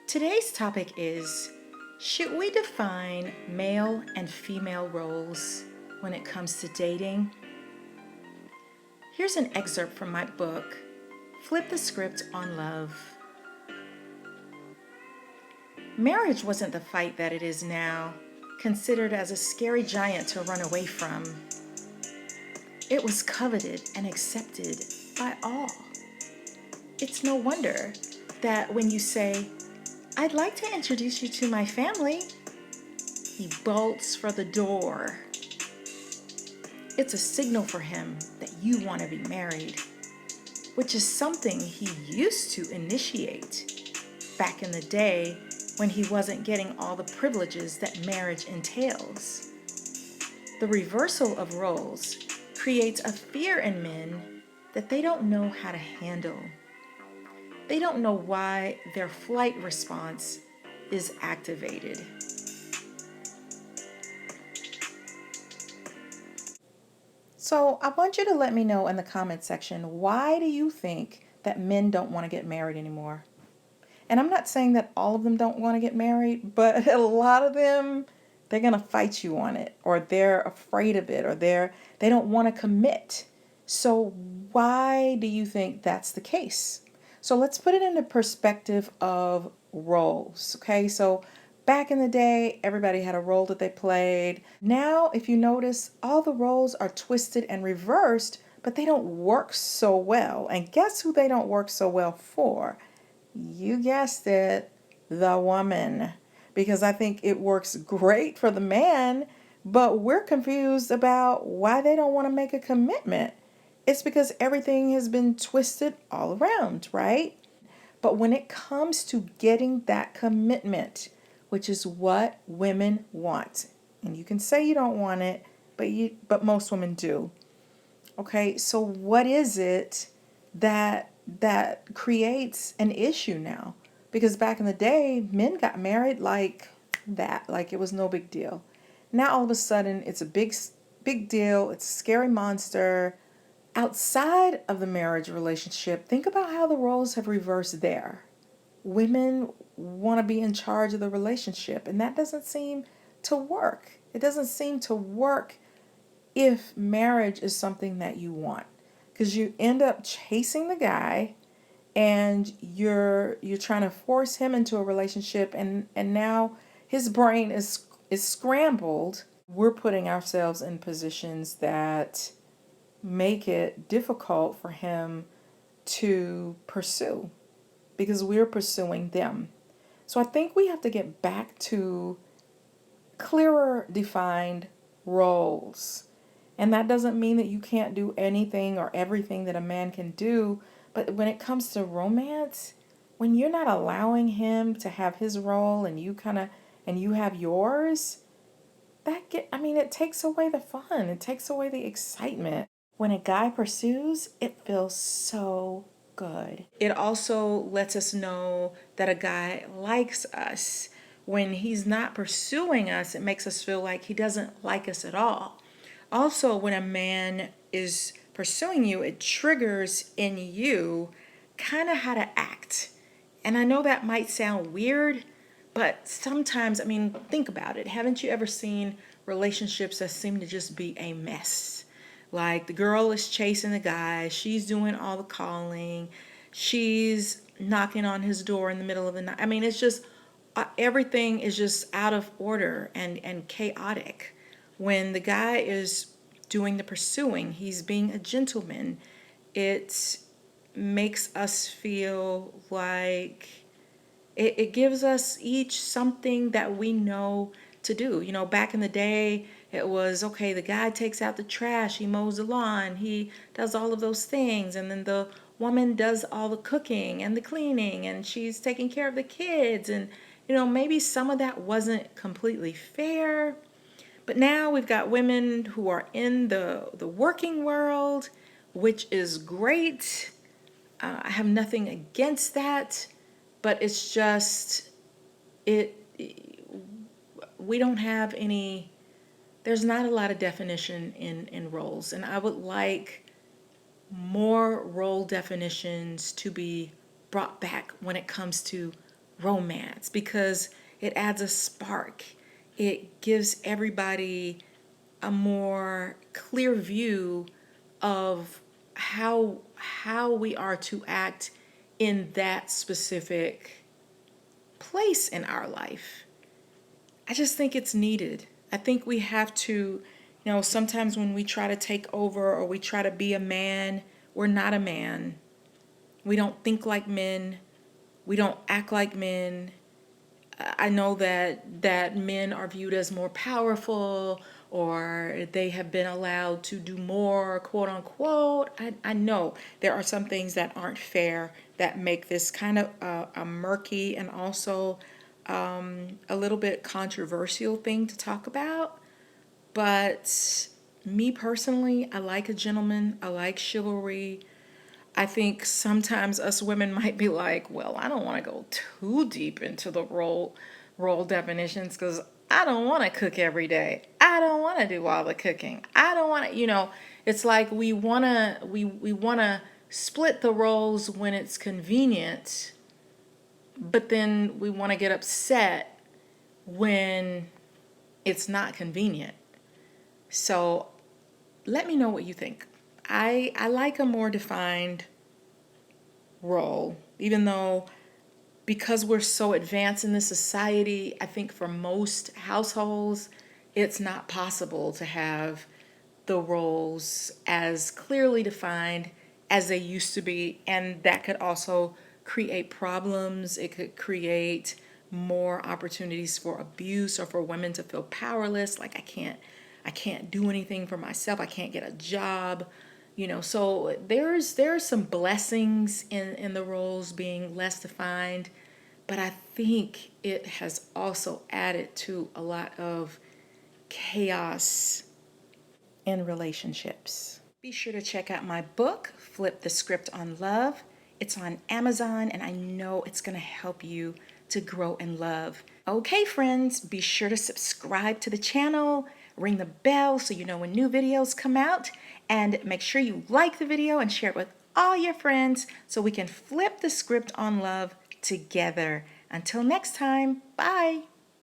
Today's topic is, should we define male and female roles when it comes to dating? Here's an excerpt from my book, Flip the Script on Love. Marriage wasn't the fight that it is now, considered as a scary giant to run away from. It was coveted and accepted by all. It's no wonder that when you say, "I'd like to introduce you to my family," he bolts for the door. It's a signal for him that you want to be married, which is something he used to initiate back in the day when he wasn't getting all the privileges that marriage entails. The reversal of roles creates a fear in men that they don't know how to handle. They don't know why their flight response is activated. So I want you to let me know in the comment section, why do you think that men don't want to get married anymore? And I'm not saying that all of them don't want to get married, but a lot of them, they're going to fight you on it, or they're afraid of it, or they don't want to commit. So why do you think that's the case? So let's put it in the perspective of roles, okay? So back in the day, everybody had a role that they played. Now, if you notice, all the roles are twisted and reversed, but they don't work so well. And guess who they don't work so well for? You guessed it, the woman. Because I think it works great for the man, but we're confused about why they don't want to make a commitment. It's because everything has been twisted all around, right? But when it comes to getting that commitment, which is what women want, and you can say you don't want it, but most women do. Okay, so what is it that creates an issue now? Because back in the day, men got married like that, like it was no big deal. Now all of a sudden, it's a big deal. It's a scary monster. Outside of the marriage relationship, think about how the roles have reversed there. Women want to be in charge of the relationship, and that doesn't seem to work. It doesn't seem to work if marriage is something that you want, because you end up chasing the guy and you're trying to force him into a relationship, and now his brain is scrambled. We're putting ourselves in positions that make it difficult for him to pursue because we're pursuing them. So I think we have to get back to clearer defined roles. And that doesn't mean that you can't do anything or everything that a man can do. But when it comes to romance, when you're not allowing him to have his role and you have yours, it takes away the fun. It takes away the excitement. When a guy pursues, it feels so good. It also lets us know that a guy likes us. When he's not pursuing us, it makes us feel like he doesn't like us at all. Also, when a man is pursuing you, it triggers in you kind of how to act. And I know that might sound weird, but sometimes, think about it. Haven't you ever seen relationships that seem to just be a mess? Like the girl is chasing the guy, she's doing all the calling, she's knocking on his door in the middle of the night. It's just everything is just out of order and chaotic. When the guy is doing the pursuing, he's being a gentleman. It makes us feel like it gives us each something that we know to do. Back in the day, it was okay, the guy takes out the trash, he mows the lawn, he does all of those things, and then the woman does all the cooking and the cleaning, and she's taking care of the kids. And maybe some of that wasn't completely fair, but now we've got women who are in the working world, which is great. I have nothing against that, but it's just it we don't have any, there's not a lot of definition in roles, and I would like more role definitions to be brought back when it comes to romance because it adds a spark. It gives everybody a more clear view of how we are to act in that specific place in our life. I just think it's needed. I think we have to, sometimes when we try to take over or we try to be a man, we're not a man. We don't think like men. We don't act like men. I know that men are viewed as more powerful or they have been allowed to do more, quote unquote. I know there are some things that aren't fair that make this kind of a murky and also a little bit controversial thing to talk about. But me personally, I like a gentleman, I like chivalry. I think sometimes us women might be like, well, I don't want to go too deep into the role definitions because I don't want to cook every day. I don't want to do all the cooking. I don't want to, it's like we wanna split the roles when it's convenient, but then we want to get upset when it's not convenient. So let me know what you think. I like a more defined role, even though because we're so advanced in this society, I think for most households, it's not possible to have the roles as clearly defined as they used to be. And that could also create problems. It could create more opportunities for abuse or for women to feel powerless. Like I can't do anything for myself. I can't get a job. So there's some blessings in the roles being less defined, but I think it has also added to a lot of chaos in relationships. Be sure to check out my book, Flip the Script on Love. It's on Amazon, and I know it's going to help you to grow in love. Okay, friends, be sure to subscribe to the channel, ring the bell so you know when new videos come out, and make sure you like the video and share it with all your friends so we can flip the script on love together. Until next time, bye.